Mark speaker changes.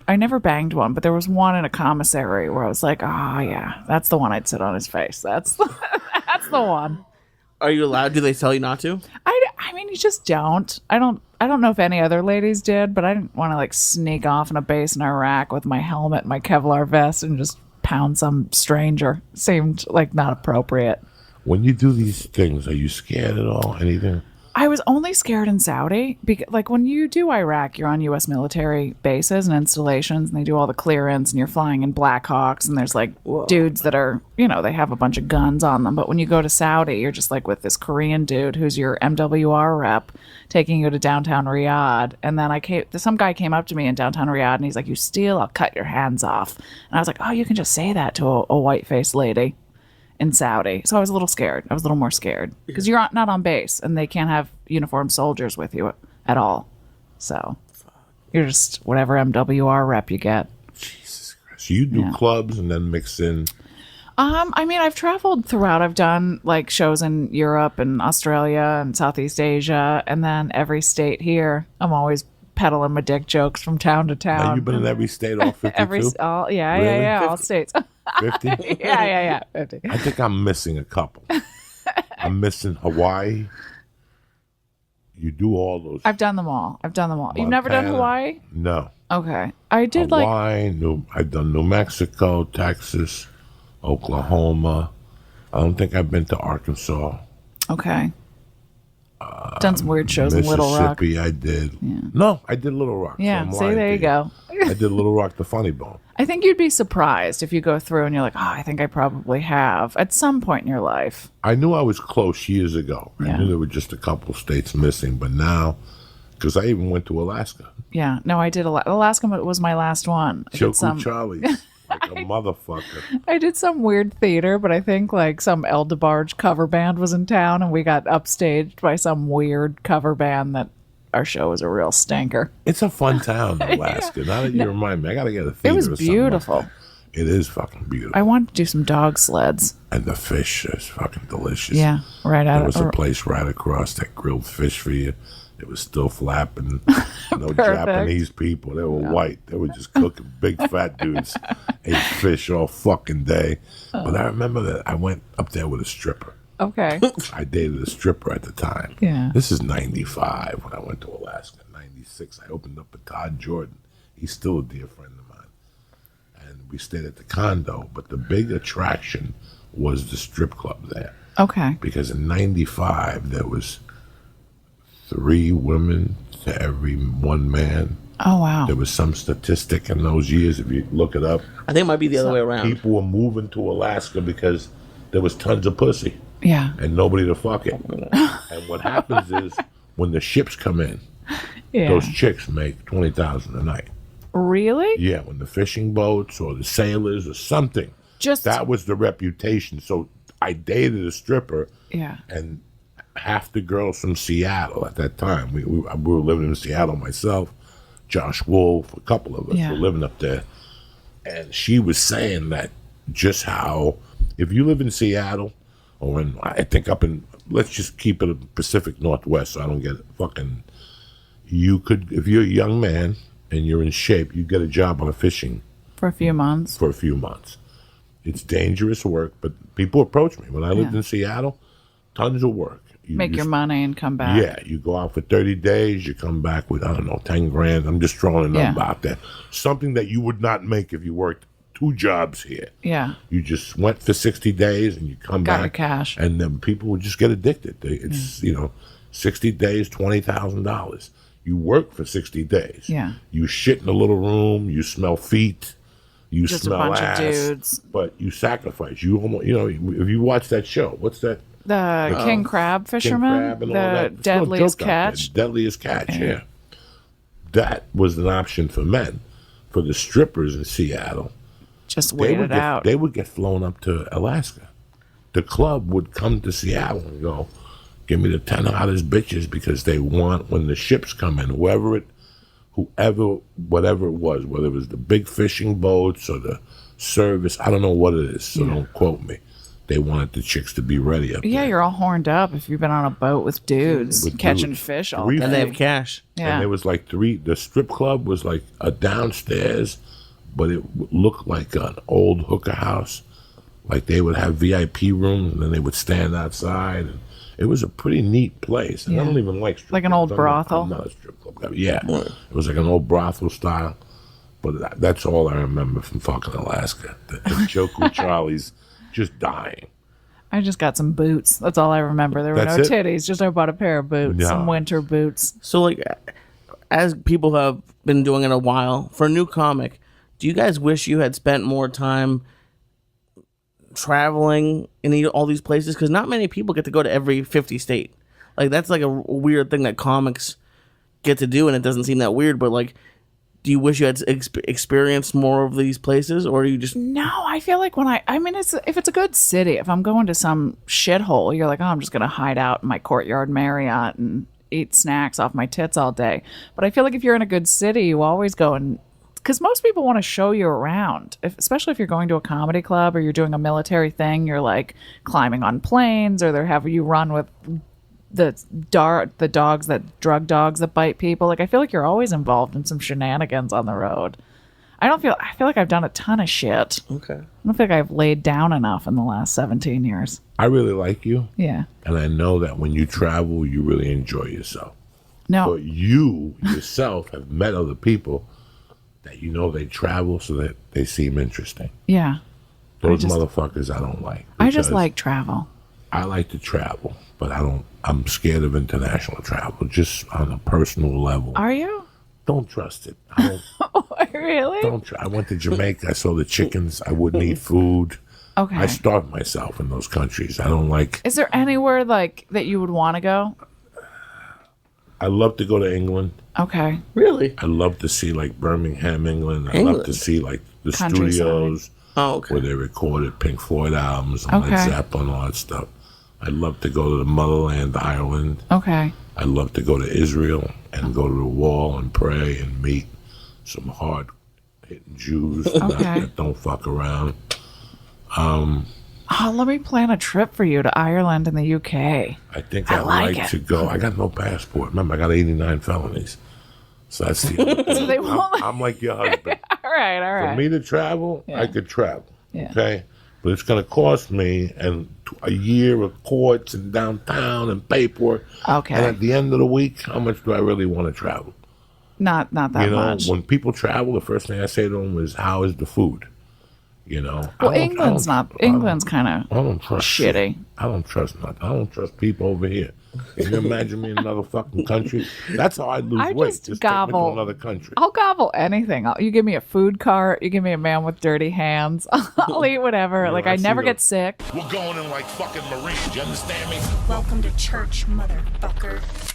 Speaker 1: I never banged one, but there was one in a commissary where I was like, oh yeah, that's the one I'd sit on his face. That's that's the one.
Speaker 2: Are you allowed? Do they tell you not to?
Speaker 1: I mean, you just don't. I don't know if any other ladies did, but I didn't want to like sneak off in a base in Iraq with my helmet and my Kevlar vest and just pound some stranger. Seemed like not appropriate.
Speaker 3: When you do these things, are you scared at all? Anything?
Speaker 1: I was only scared in Saudi because, like, when you do Iraq, you're on U.S. military bases and installations, and they do all the clearance, and you're flying in Black Hawks, and there's like dudes that are, they have a bunch of guns on them. But when you go to Saudi, you're just like with this Korean dude who's your MWR rep, taking you to downtown Riyadh. And then some guy came up to me in downtown Riyadh, and he's like, "You steal, I'll cut your hands off." And I was like, "Oh, you can just say that to a white-faced lady in Saudi." So I was a little scared. I was a little more scared because you're not on base and they can't have uniformed soldiers with you at all. So you're just whatever MWR rep you get.
Speaker 3: Jesus Christ. So you do clubs and then mix in.
Speaker 1: I mean, I've traveled throughout. I've done like shows in Europe and Australia and Southeast Asia, and then every state here. I'm always peddling my dick jokes from town to town.
Speaker 3: Now you've been in every state, all 52?
Speaker 1: Yeah, all states.
Speaker 3: 50?
Speaker 1: Yeah, 50.
Speaker 3: I think I'm missing a couple. I'm missing Hawaii. You do all those.
Speaker 1: I've done them all.
Speaker 3: Montana.
Speaker 1: You've never done Hawaii?
Speaker 3: No.
Speaker 1: Okay. I did
Speaker 3: Hawaii, I've done New Mexico, Texas, Oklahoma. I don't think I've been to Arkansas.
Speaker 1: Okay. Done some weird shows in Little Rock.
Speaker 3: Mississippi, I did.
Speaker 1: Yeah.
Speaker 3: No, I did Little Rock.
Speaker 1: Yeah, see, there you go.
Speaker 3: I did Little Rock, the Funny Bone.
Speaker 1: I think you'd be surprised if you go through and you're like, oh, I think I probably have at some point in your life.
Speaker 3: I knew I was close years ago. I knew there were just a couple states missing, but now, because I even went to Alaska.
Speaker 1: Yeah, no, I did Alaska was my last one.
Speaker 3: Choco Charlie's. Like a motherfucker.
Speaker 1: I did some weird theater, but I think like some El DeBarge cover band was in town and we got upstaged by some weird cover band that our show was a real stinker.
Speaker 3: It's a fun town, Alaska. Now that you remind me, I got to get a theater.
Speaker 1: It was beautiful.
Speaker 3: Like it is fucking beautiful.
Speaker 1: I wanted to do some dog sleds.
Speaker 3: And the fish is fucking delicious.
Speaker 1: Yeah, right out of
Speaker 3: There was a place right across that grilled fish for you. It was still flapping. No Japanese people. They were white. They were just cooking. Big fat dudes ate fish all fucking day. But I remember that I went up there with a stripper.
Speaker 1: Okay.
Speaker 3: I dated a stripper at the time.
Speaker 1: Yeah.
Speaker 3: This is 95 when I went to Alaska. 96, I opened up with Todd Jordan. He's still a dear friend of mine. And we stayed at the condo. But the big attraction was the strip club there.
Speaker 1: Okay.
Speaker 3: Because in 95, there was 3 women to every 1 man.
Speaker 1: Oh, wow.
Speaker 3: There was some statistic in those years, if you look it up.
Speaker 2: I think it might be the other way around.
Speaker 3: People were moving to Alaska because there was tons of pussy.
Speaker 1: Yeah.
Speaker 3: And nobody to fuck it. And what happens is, when the ships come in, those chicks make $20,000 a night.
Speaker 1: Really?
Speaker 3: Yeah, when the fishing boats or the sailors or something. That was the reputation. So I dated a stripper.
Speaker 1: Yeah.
Speaker 3: And half the girls from Seattle at that time. We were living in Seattle myself. Josh Wolf, a couple of us were living up there. And she was saying that just how, if you live in Seattle, or in, I think up in, let's just keep it a Pacific Northwest so I don't get fucking, you could, if you're a young man and you're in shape, you get a job on a fishing.
Speaker 1: For a few months.
Speaker 3: It's dangerous work, but people approach me. When I lived in Seattle, tons of work. You
Speaker 1: make your money and come back.
Speaker 3: Yeah, you go out for 30 days, you come back with, I don't know, 10 grand. I'm just throwing a number out there. Something that you would not make if you worked 2 jobs here.
Speaker 1: Yeah.
Speaker 3: You just went for 60 days and you come back.
Speaker 1: Got your cash.
Speaker 3: And then people would just get addicted. It's, 60 days, $20,000. You work for 60 days.
Speaker 1: Yeah.
Speaker 3: You shit in a little room, you smell feet, you
Speaker 1: just
Speaker 3: smell
Speaker 1: a bunch
Speaker 3: ass.
Speaker 1: Of dudes.
Speaker 3: But you sacrifice. You almost, if you watch that show, what's that?
Speaker 1: The king crab fisherman, the deadliest catch.
Speaker 3: Deadliest catch, yeah. That was an option for men. For the strippers in Seattle,
Speaker 1: just wait it out.
Speaker 3: They would get flown up to Alaska. The club would come to Seattle and go, give me the 10 hottest bitches, because they want, when the ships come in, whatever it was, whether it was the big fishing boats or the service, I don't know what it is, so don't quote me. they wanted the chicks to be ready up
Speaker 1: Yeah,
Speaker 3: there.
Speaker 1: you're all horned up if you've been on a boat with dudes
Speaker 3: With
Speaker 1: catching
Speaker 3: dudes.
Speaker 1: fish all
Speaker 3: Three
Speaker 1: day.
Speaker 2: And they have cash.
Speaker 1: Yeah.
Speaker 3: And there was like the strip club was like a downstairs, but it looked like an old hooker house. Like they would have VIP rooms, and then they would stand outside. And it was a pretty neat place. And I don't even like strip
Speaker 1: Like an
Speaker 3: clubs.
Speaker 1: old brothel?
Speaker 3: I'm not a strip club guy. Yeah, it was like an old brothel style. But that's all I remember from fucking Alaska. The Choku Charlie's just dying.
Speaker 1: I just got some boots. That's all I remember. There were
Speaker 3: That's
Speaker 1: no
Speaker 3: it?
Speaker 1: titties. Just I bought a pair of boots,
Speaker 3: Yeah.
Speaker 1: some winter boots.
Speaker 2: So, like, as people have been doing it a while, for a new comic, do you guys wish you had spent more time traveling in all these places? Because not many people get to go to every 50 state. Like, that's like a weird thing that comics get to do, and it doesn't seem that weird, but, like, do you wish you had experienced more of these places, or you just...
Speaker 1: No, I feel like when I mean, if it's a good city, if I'm going to some shithole, you're like, oh, I'm just going to hide out in my Courtyard Marriott and eat snacks off my tits all day. But I feel like if you're in a good city, you always go and... Because most people want to show you around, especially if you're going to a comedy club or you're doing a military thing. You're like climbing on planes, or they're having you run with the drug dogs that bite people. Like, I feel like you're always involved in some shenanigans on the road. I feel like I've done a ton of shit.
Speaker 2: Okay.
Speaker 1: I don't feel like I've laid down enough in the last 17 years.
Speaker 3: I really like you.
Speaker 1: Yeah.
Speaker 3: And I know that when you travel, you really enjoy yourself.
Speaker 1: No.
Speaker 3: But you yourself have met other people that you know they travel so that they seem interesting.
Speaker 1: Yeah.
Speaker 3: Those motherfuckers I don't like.
Speaker 1: I just
Speaker 3: because
Speaker 1: like travel.
Speaker 3: I like to travel, but I'm scared of international travel, just on a personal level.
Speaker 1: Are you?
Speaker 3: Don't trust it. I don't.
Speaker 1: Really?
Speaker 3: I went to Jamaica. I saw the chickens. I wouldn't eat food.
Speaker 1: Okay.
Speaker 3: I starved myself in those countries. I don't like.
Speaker 1: Is there anywhere like that you would want to go?
Speaker 3: I love to go to England.
Speaker 1: Okay.
Speaker 2: Really?
Speaker 3: I love to see like Birmingham, England. I love to see like the
Speaker 1: Countryside.
Speaker 3: studios
Speaker 2: Oh, okay.
Speaker 3: where they recorded Pink Floyd albums and Led
Speaker 1: Okay.
Speaker 3: Zeppelin, all that stuff. I'd love to go to the motherland, Ireland.
Speaker 1: Okay.
Speaker 3: I'd love to go to Israel and go to the wall and pray and meet some hard-hitting Jews that don't fuck around.
Speaker 1: Oh, let me plan a trip for you to Ireland and the UK.
Speaker 3: I think I'd
Speaker 1: like
Speaker 3: like
Speaker 1: it.
Speaker 3: to go. I got no passport. Remember, I got 89 felonies. So that's the other thing.
Speaker 1: So they won't.
Speaker 3: I'm like your husband.
Speaker 1: All right.
Speaker 3: For me to travel, I could travel.
Speaker 1: Yeah.
Speaker 3: Okay? But it's going to cost me a year of courts and downtown and paperwork.
Speaker 1: Okay.
Speaker 3: And at the end of the week, how much do I really want to travel?
Speaker 1: Not that much.
Speaker 3: When people travel, the first thing I say to them is, how is the food? You know?
Speaker 1: Well, England's kind of
Speaker 3: I don't trust
Speaker 1: shitty.
Speaker 3: shit. I don't trust nothing. I don't trust people over here. Can you imagine me in another fucking country? That's how I lose
Speaker 1: I
Speaker 3: weight.
Speaker 1: just
Speaker 3: Just take me to
Speaker 1: gobble.
Speaker 3: another country.
Speaker 1: I'll gobble anything. You give me a food cart. You give me a man with dirty hands. I'll eat whatever. Like, I
Speaker 3: I see
Speaker 1: never
Speaker 3: the-
Speaker 1: get sick.
Speaker 3: We're going in like fucking Marines. You understand me?
Speaker 4: Welcome to church, motherfucker.